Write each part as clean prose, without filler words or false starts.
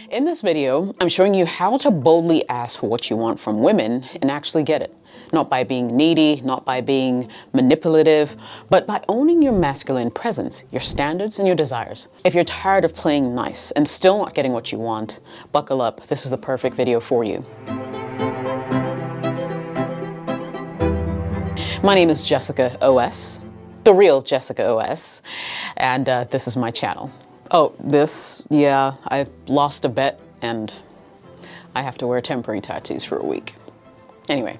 In this video, I'm showing you how to boldly ask for what you want from women and actually get it. Not by being needy, not by being manipulative, but by owning your masculine presence, your standards, and your desires. If you're tired of playing nice and still not getting what you want, buckle up. This is the perfect video for you. My name is Jessica OS, the real Jessica OS, and this is my channel. Oh, I lost a bet and I have to wear temporary tattoos for a week. Anyway,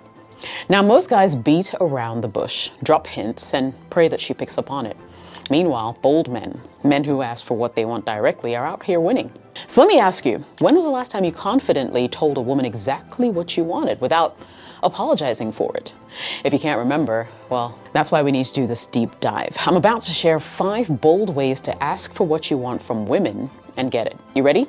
now most guys beat around the bush, drop hints, and pray that she picks up on it. Meanwhile, bold men who ask for what they want directly, are out here winning. So let me ask you, when was the last time you confidently told a woman exactly what you wanted without apologizing for it? If you can't remember, well, that's why we need to do this deep dive. I'm about to share 5 bold ways to ask for what you want from women and get it. You ready?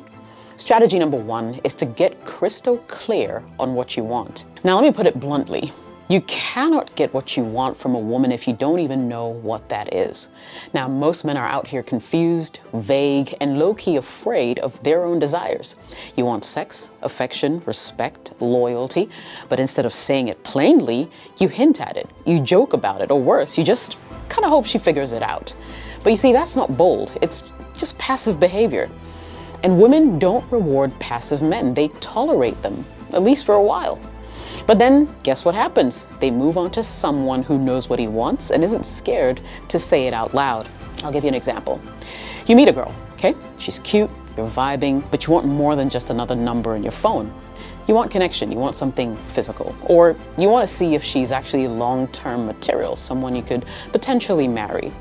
Strategy number 1 is to get crystal clear on what you want. Now, let me put it bluntly. You cannot get what you want from a woman if you don't even know what that is. Now, most men are out here confused, vague, and low-key afraid of their own desires. You want sex, affection, respect, loyalty, but instead of saying it plainly, you hint at it, you joke about it, or worse, you just kind of hope she figures it out. But you see, that's not bold, it's just passive behavior. And women don't reward passive men, they tolerate them, at least for a while. But then, guess what happens? They move on to someone who knows what he wants and isn't scared to say it out loud. I'll give you an example. You meet a girl, okay? She's cute, you're vibing, but you want more than just another number in your phone. You want connection, you want something physical, or you want to see if she's actually long-term material, someone you could potentially marry.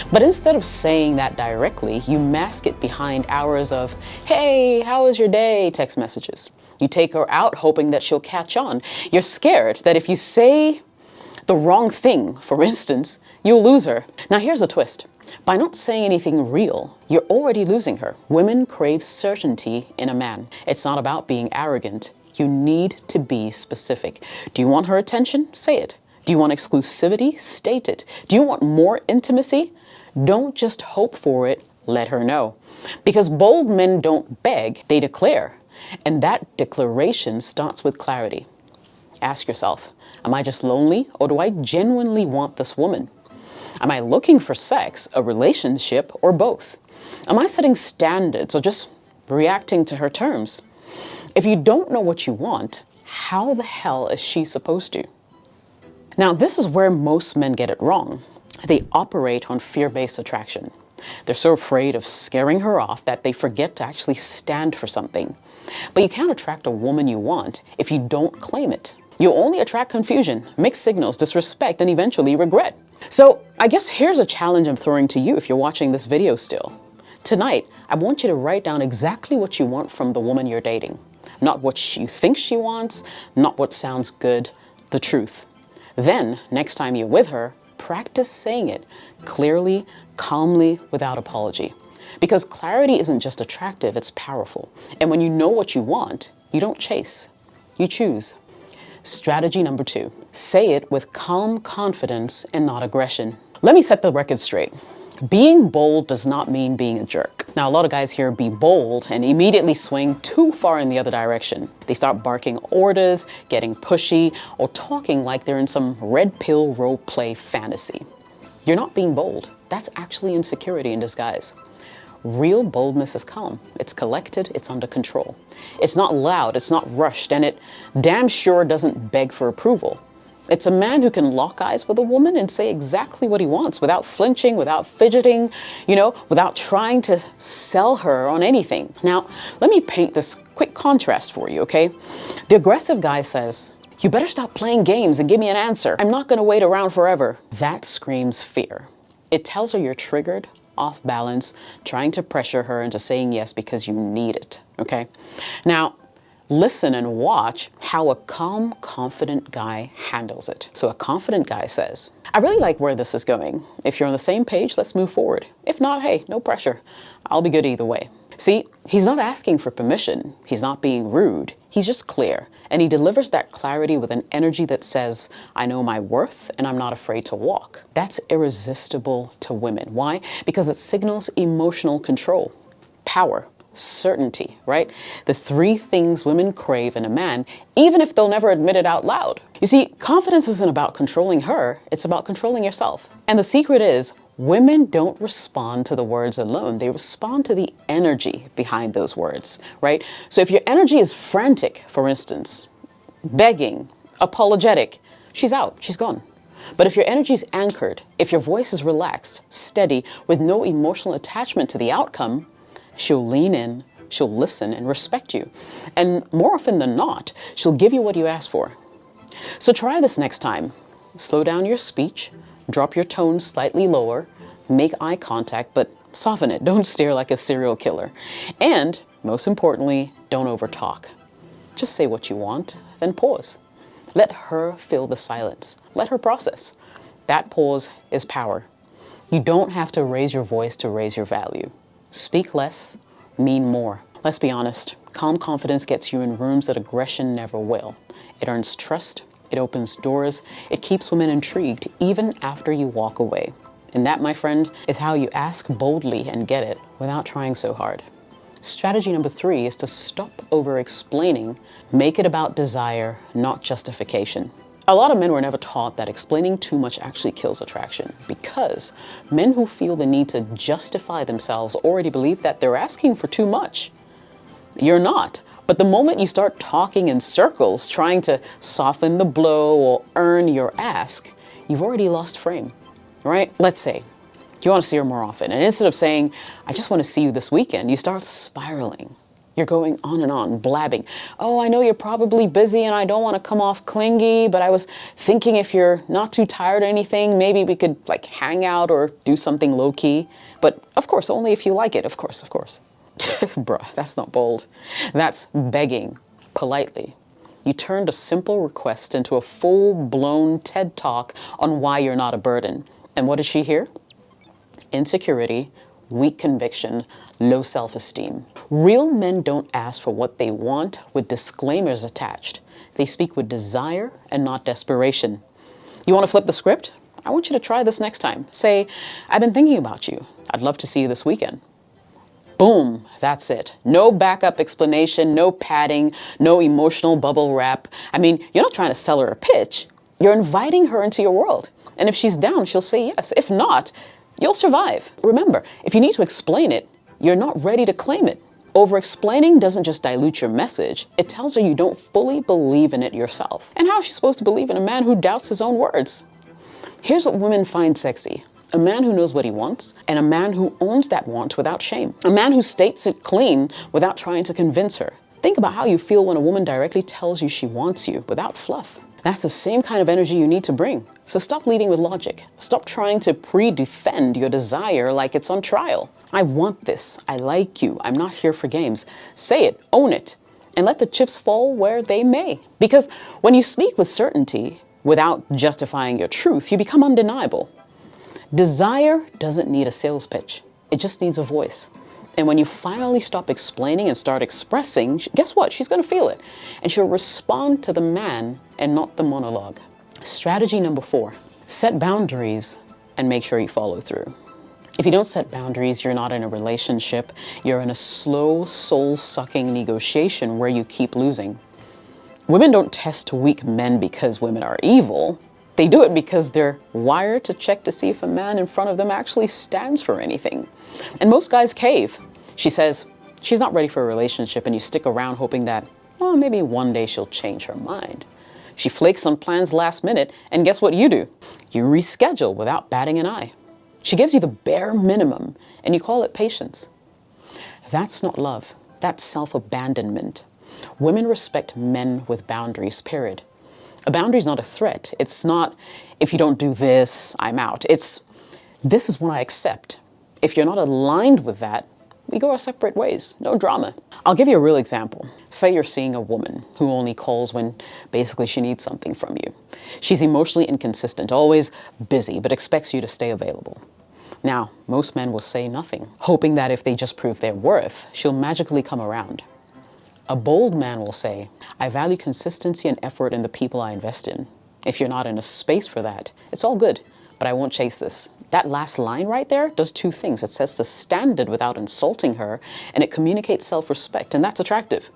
But instead of saying that directly, you mask it behind hours of, "Hey, how was your day?" text messages. You take her out hoping that she'll catch on. You're scared that if you say the wrong thing, for instance, you'll lose her. Now here's the twist. By not saying anything real, you're already losing her. Women crave certainty in a man. It's not about being arrogant. You need to be specific. Do you want her attention? Say it. Do you want exclusivity? State it. Do you want more intimacy? Don't just hope for it, let her know. Because bold men don't beg, they declare. And that declaration starts with clarity. Ask yourself, am I just lonely, or do I genuinely want this woman? Am I looking for sex, a relationship, or both? Am I setting standards or just reacting to her terms? If you don't know what you want, how the hell is she supposed to? Now, this is where most men get it wrong. They operate on fear-based attraction. They're so afraid of scaring her off that they forget to actually stand for something. But you can't attract a woman you want if you don't claim it. You'll only attract confusion, mixed signals, disrespect, and eventually regret. So I guess here's a challenge I'm throwing to you if you're watching this video still. Tonight, I want you to write down exactly what you want from the woman you're dating. Not what you think she wants, not what sounds good, the truth. Then, next time you're with her, practice saying it clearly, calmly, without apology. Because clarity isn't just attractive, it's powerful. And when you know what you want, you don't chase, you choose. Strategy number 2, say it with calm confidence and not aggression. Let me set the record straight. Being bold does not mean being a jerk. Now, a lot of guys here be bold and immediately swing too far in the other direction. They start barking orders, getting pushy, or talking like they're in some red pill role play fantasy. You're not being bold. That's actually insecurity in disguise. Real boldness is calm. It's collected, it's under control. It's not loud, it's not rushed, and it damn sure doesn't beg for approval. It's a man who can lock eyes with a woman and say exactly what he wants without flinching, without fidgeting, without trying to sell her on anything. Now, let me paint this quick contrast for you, okay? The aggressive guy says, "You better stop playing games and give me an answer. I'm not going to wait around forever." That screams fear. It tells her you're triggered, off balance, trying to pressure her into saying yes because you need it, okay? Now, listen and watch how a calm, confident guy handles it. So a confident guy says, "I really like where this is going. If you're on the same page, let's move forward. If not, hey, no pressure. I'll be good either way." See, he's not asking for permission. He's not being rude. He's just clear. And he delivers that clarity with an energy that says, "I know my worth and I'm not afraid to walk." That's irresistible to women. Why? Because it signals emotional control, power, certainty, right? The three things women crave in a man, even if they'll never admit it out loud. You see, confidence isn't about controlling her, it's about controlling yourself. And the secret is, women don't respond to the words alone, they respond to the energy behind those words, right? So if your energy is frantic, for instance, begging, apologetic, she's out, she's gone. But if your energy is anchored, if your voice is relaxed, steady, with no emotional attachment to the outcome, she'll lean in, she'll listen and respect you. And more often than not, she'll give you what you ask for. So try this next time. Slow down your speech, drop your tone slightly lower, make eye contact, but soften it. Don't stare like a serial killer. And most importantly, don't overtalk. Just say what you want, then pause. Let her fill the silence. Let her process. That pause is power. You don't have to raise your voice to raise your value. Speak less, mean more. Let's be honest, calm confidence gets you in rooms that aggression never will. It earns trust, it opens doors, it keeps women intrigued even after you walk away. And that, my friend, is how you ask boldly and get it without trying so hard. Strategy number 3 is to stop over-explaining. Make it about desire, not justification. A lot of men were never taught that explaining too much actually kills attraction, because men who feel the need to justify themselves already believe that they're asking for too much. You're not. But the moment you start talking in circles, trying to soften the blow or earn your ask, you've already lost frame, right? Let's say you want to see her more often, and instead of saying, I just want to see you this weekend, you start spiraling. You're going on and on, blabbing. Oh, I know you're probably busy and I don't want to come off clingy, but I was thinking if you're not too tired or anything, maybe we could like hang out or do something low key. But of course, only if you like it, of course. Bruh, that's not bold. That's begging, politely. You turned a simple request into a full-blown TED Talk on why you're not a burden. And what did she hear? Insecurity, weak conviction, low self-esteem. Real men don't ask for what they want with disclaimers attached. They speak with desire and not desperation. You want to flip the script? I want you to try this next time. Say, I've been thinking about you. I'd love to see you this weekend. Boom, that's it. No backup explanation, no padding, no emotional bubble wrap. I mean, you're not trying to sell her a pitch. You're inviting her into your world. And if she's down, she'll say yes. If not, you'll survive. Remember, if you need to explain it, you're not ready to claim it. Over-explaining doesn't just dilute your message. It tells her you don't fully believe in it yourself. And how is she supposed to believe in a man who doubts his own words? Here's what women find sexy. A man who knows what he wants, and a man who owns that want without shame. A man who states it clean without trying to convince her. Think about how you feel when a woman directly tells you she wants you without fluff. That's the same kind of energy you need to bring. So stop leading with logic. Stop trying to pre-defend your desire like it's on trial. I want this. I like you. I'm not here for games. Say it, own it, and let the chips fall where they may. Because when you speak with certainty, without justifying your truth, you become undeniable. Desire doesn't need a sales pitch. It just needs a voice. And when you finally stop explaining and start expressing, guess what? She's going to feel it. And she'll respond to the man and not the monologue. Strategy number 4, set boundaries and make sure you follow through. If you don't set boundaries, you're not in a relationship. You're in a slow, soul-sucking negotiation where you keep losing. Women don't test weak men because women are evil. They do it because they're wired to check to see if a man in front of them actually stands for anything. And most guys cave. She says she's not ready for a relationship, and you stick around hoping that, well, maybe one day she'll change her mind. She flakes on plans last minute, and guess what you do? You reschedule without batting an eye. She gives you the bare minimum, and you call it patience. That's not love. That's self-abandonment. Women respect men with boundaries, period. A boundary is not a threat. It's not, if you don't do this, I'm out. It's, this is what I accept. If you're not aligned with that, we go our separate ways. No drama. I'll give you a real example. Say you're seeing a woman who only calls when basically she needs something from you. She's emotionally inconsistent, always busy, but expects you to stay available. Now, most men will say nothing, hoping that if they just prove their worth, she'll magically come around. A bold man will say, I value consistency and effort in the people I invest in. If you're not in a space for that, it's all good. but I won't chase this. That last line right there does two things. It sets the standard without insulting her, and it communicates self-respect, and that's attractive.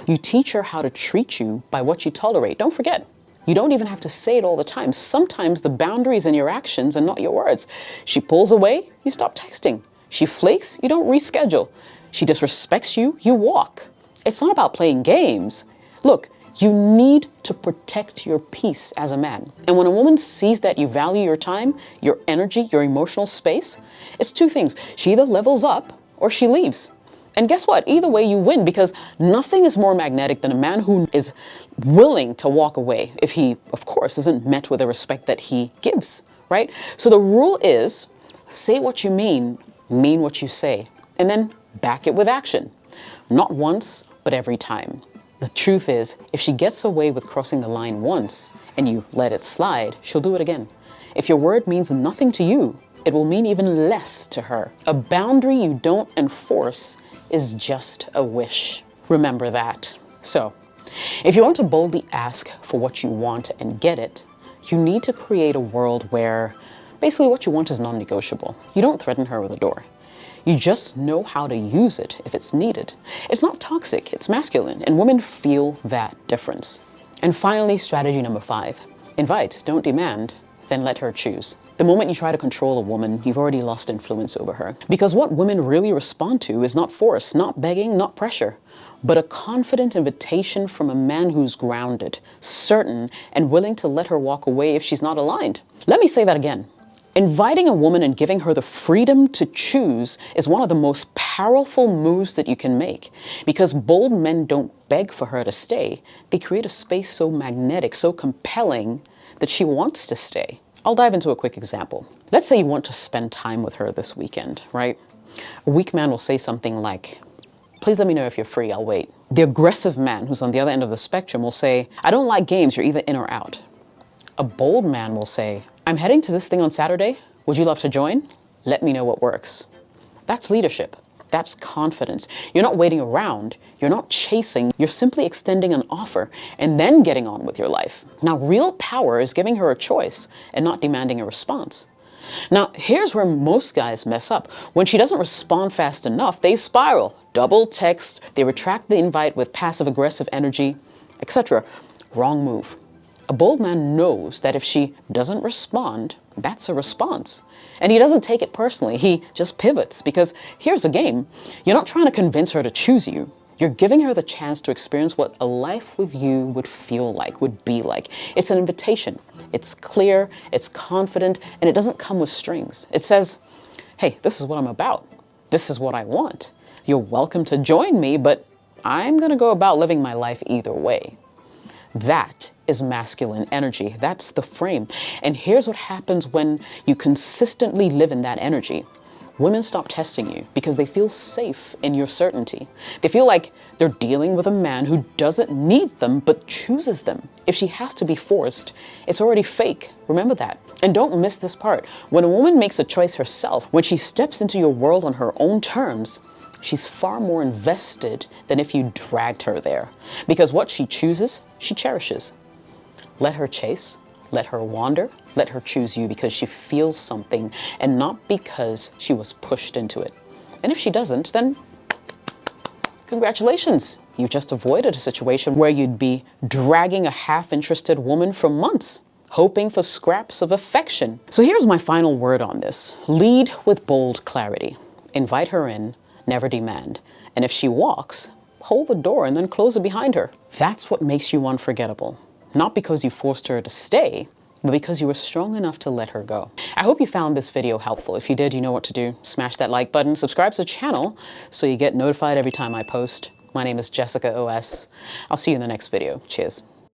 You teach her how to treat you by what you tolerate. Don't forget, you don't even have to say it all the time. Sometimes the boundary is in your actions and not your words. She pulls away, you stop texting. She flakes, you don't reschedule. She disrespects you, you walk. It's not about playing games. Look, you need to protect your peace as a man. And when a woman sees that you value your time, your energy, your emotional space, it's two things. She either levels up or she leaves. And guess what? Either way you win, because nothing is more magnetic than a man who is willing to walk away if he, of course, isn't met with the respect that he gives, right? So the rule is say what you mean what you say, and then back it with action. Not once, but every time. The truth is, if she gets away with crossing the line once and you let it slide, she'll do it again. If your word means nothing to you, it will mean even less to her. A boundary you don't enforce is just a wish. Remember that. So, if you want to boldly ask for what you want and get it, you need to create a world where basically what you want is non-negotiable. You don't threaten her with a door. You just know how to use it if it's needed. It's not toxic, it's masculine, and women feel that difference. And finally, strategy number 5. Invite, don't demand, then let her choose. The moment you try to control a woman, you've already lost influence over her. Because what women really respond to is not force, not begging, not pressure, but a confident invitation from a man who's grounded, certain, and willing to let her walk away if she's not aligned. Let me say that again. Inviting a woman and giving her the freedom to choose is one of the most powerful moves that you can make, because bold men don't beg for her to stay. They create a space so magnetic, so compelling that she wants to stay. I'll dive into a quick example. Let's say you want to spend time with her this weekend, right? A weak man will say something like, "Please let me know if you're free, I'll wait." The aggressive man who's on the other end of the spectrum will say, "I don't like games, you're either in or out." A bold man will say, "I'm heading to this thing on Saturday. Would you love to join? Let me know what works." That's leadership. That's confidence. You're not waiting around. You're not chasing. You're simply extending an offer and then getting on with your life. Now, real power is giving her a choice and not demanding a response. Now, here's where most guys mess up. When she doesn't respond fast enough, they spiral. Double text, they retract the invite with passive-aggressive energy, etc. Wrong move. A bold man knows that if she doesn't respond, that's a response. And he doesn't take it personally. He just pivots, because here's the game. You're not trying to convince her to choose you. You're giving her the chance to experience what a life with you would feel like, would be like. It's an invitation. It's clear, it's confident, and it doesn't come with strings. It says, hey, this is what I'm about. This is what I want. You're welcome to join me, but I'm going to go about living my life either way. That is masculine energy. That's the frame. And here's what happens when you consistently live in that energy. Women stop testing you because they feel safe in your certainty. They feel like they're dealing with a man who doesn't need them but chooses them. If she has to be forced, it's already fake. Remember that. And don't miss this part. When a woman makes a choice herself, when she steps into your world on her own terms, she's far more invested than if you dragged her there. Because what she chooses, she cherishes. Let her chase, let her wander, let her choose you because she feels something and not because she was pushed into it. And if she doesn't, then congratulations. You just avoided a situation where you'd be dragging a half-interested woman for months, hoping for scraps of affection. So here's my final word on this. Lead with bold clarity. Invite her in, never demand. And if she walks, hold the door and then close it behind her. That's what makes you unforgettable. Not because you forced her to stay, but because you were strong enough to let her go. I hope you found this video helpful. If you did, you know what to do. Smash that like button, subscribe to the channel so you get notified every time I post. My name is Jessica OS. I'll see you in the next video. Cheers.